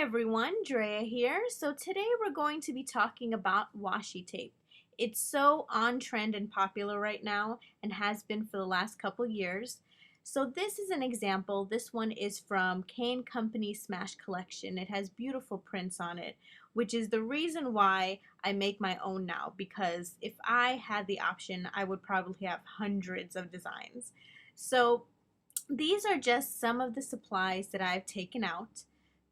everyone, Drea here. So today we're going to be talking about washi tape. It's so on trend and popular right now and has been for the last couple years. So this is an example. This one is from K & Company Smash Collection. It has beautiful prints on it, which is the reason why I make my own now, because if I had the option, I would probably have hundreds of designs. So these are just some of the supplies that I've taken out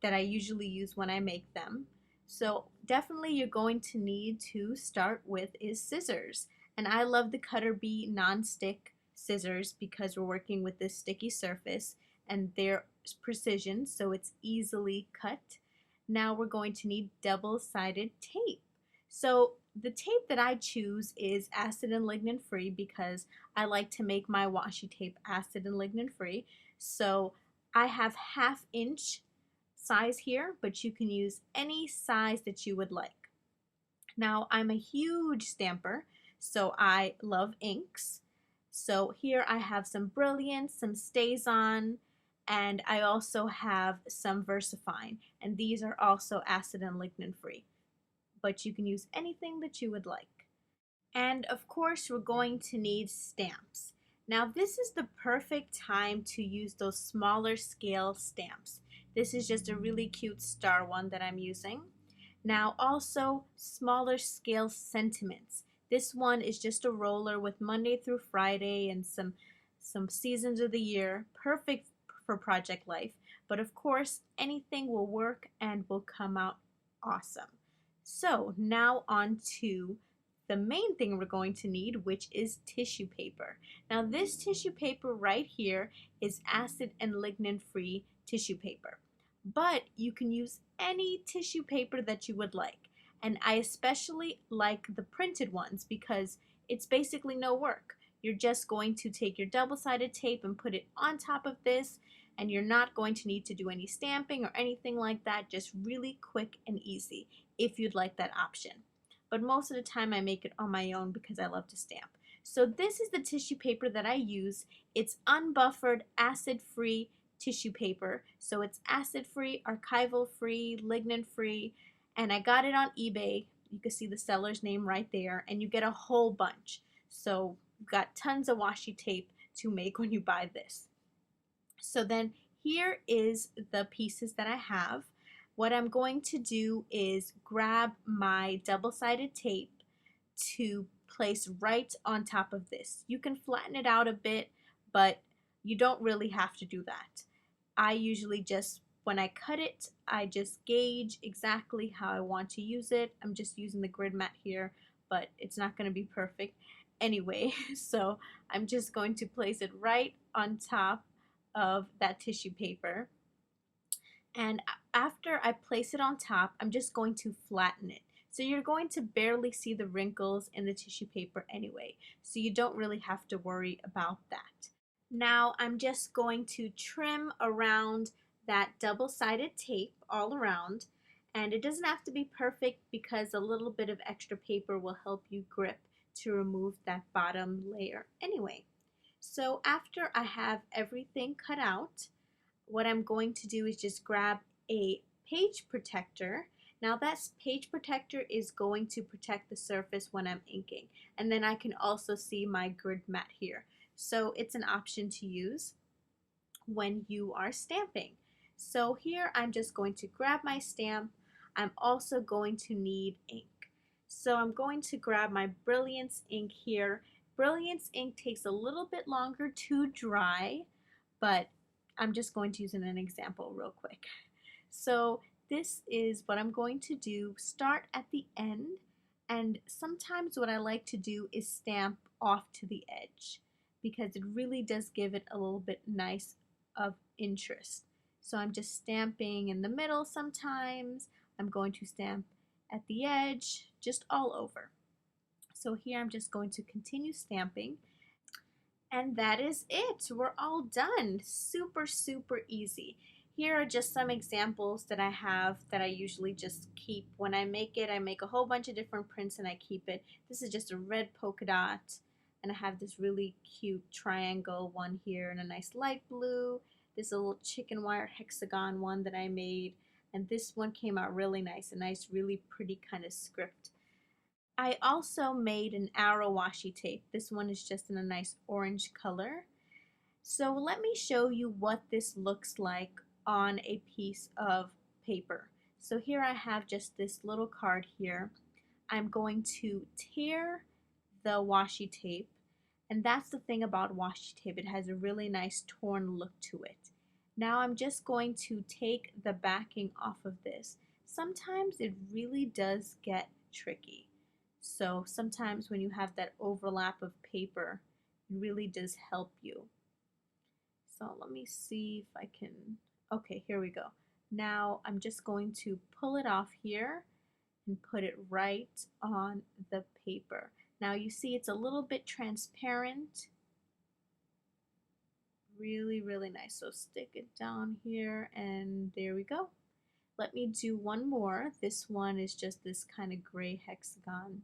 that I usually use when I make them. So definitely you're going to need to start with is scissors. And I love the Cutter Bee non-stick scissors because we're working with this sticky surface and they're precision, so it's easily cut. Now we're going to need double-sided tape. So the tape that I choose is acid and lignin free because I like to make my washi tape acid and lignin free. So I have 1/2 inch size here, but you can use any size that you would like. Now I'm a huge stamper, so I love inks. So here I have some Brilliance, some StazOn, and I also have some VersaFine, and these are also acid and lignin free, but you can use anything that you would like. And of course we're going to need stamps. Now this is the perfect time to use those smaller scale stamps. This is just a really cute star one that I'm using. Now also smaller scale sentiments. This one is just a roller with Monday through Friday and some seasons of the year. Perfect for project life. But of course anything will work and will come out awesome. So now on to the main thing we're going to need, which is tissue paper. Now this tissue paper right here is acid and lignin free tissue paper, but you can use any tissue paper that you would like, and I especially like the printed ones because it's basically no work. You're just going to take your double-sided tape and put it on top of this, and you're not going to need to do any stamping or anything like that, just really quick and easy if you'd like that option. But most of the time I make it on my own because I love to stamp. So this is the tissue paper that I use. It's unbuffered, acid-free tissue paper. So it's acid-free, archival-free, lignin-free, and I got it on eBay. You can see the seller's name right there, and you get a whole bunch. So you've got tons of washi tape to make when you buy this. So then here is the pieces that I have. What I'm going to do is grab my double-sided tape to place right on top of this. You can flatten it out a bit, but you don't really have to do that. I usually just, when I cut it, I just gauge exactly how I want to use it. I'm just using the grid mat here, but it's not going to be perfect anyway. So I'm just going to place it right on top of that tissue paper. And after I place it on top, I'm just going to flatten it. So you're going to barely see the wrinkles in the tissue paper anyway, so you don't really have to worry about that. Now I'm just going to trim around that double-sided tape all around, and it doesn't have to be perfect because a little bit of extra paper will help you grip to remove that bottom layer anyway. So after I have everything cut out, what I'm going to do is just grab a page protector. Now that page protector is going to protect the surface when I'm inking, and then I can also see my grid mat here. So it's an option to use when you are stamping. So here I'm just going to grab my stamp. I'm also going to need ink. So I'm going to grab my Brilliance ink here. Brilliance ink takes a little bit longer to dry, but I'm just going to use an example real quick. So this is what I'm going to do. Start at the end, and sometimes what I like to do is stamp off to the edge because it really does give it a little bit nice of interest. So I'm just stamping in the middle sometimes. I'm going to stamp at the edge, just all over. So here I'm just going to continue stamping. And that is it. We're all done. Super, super easy. Here are just some examples that I have that I usually just keep. When I make it, I make a whole bunch of different prints and I keep it. This is just a red polka dot. And I have this really cute triangle one here and a nice light blue. This little chicken wire hexagon one that I made. and this one came out really nice, a nice really pretty kind of script. I also made an arrow washi tape. This one is just in a nice orange color. So let me show you what this looks like on a piece of paper. So here I have just this little card here. I'm going to tear the washi tape, and that's the thing about washi tape. It has a really nice torn look to it. Now I'm just going to take the backing off of this. Sometimes it really does get tricky. So sometimes when you have that overlap of paper, it really does help you. So let me see if I can, okay, here we go. Now I'm just going to pull it off here and put it right on the paper. Now you see it's a little bit transparent. Really, really nice. So stick it down here and there we go. Let me do one more. This one is just this kind of gray hexagon.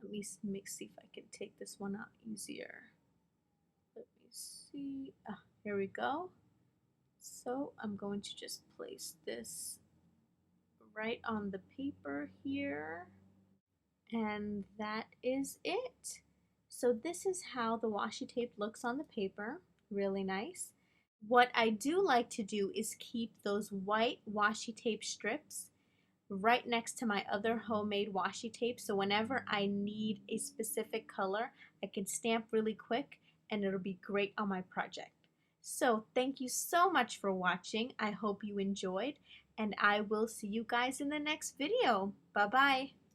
Let me see if I can take this one out easier. Let me see. Here we go. So I'm going to just place this right on the paper here. And that is it. So this is how the washi tape looks on the paper. Really nice. What I do like to do is keep those white washi tape strips right next to my other homemade washi tape, so whenever I need a specific color, I can stamp really quick and it'll be great on my project. So thank you so much for watching. I hope you enjoyed, and I will see you guys in the next video. Bye bye.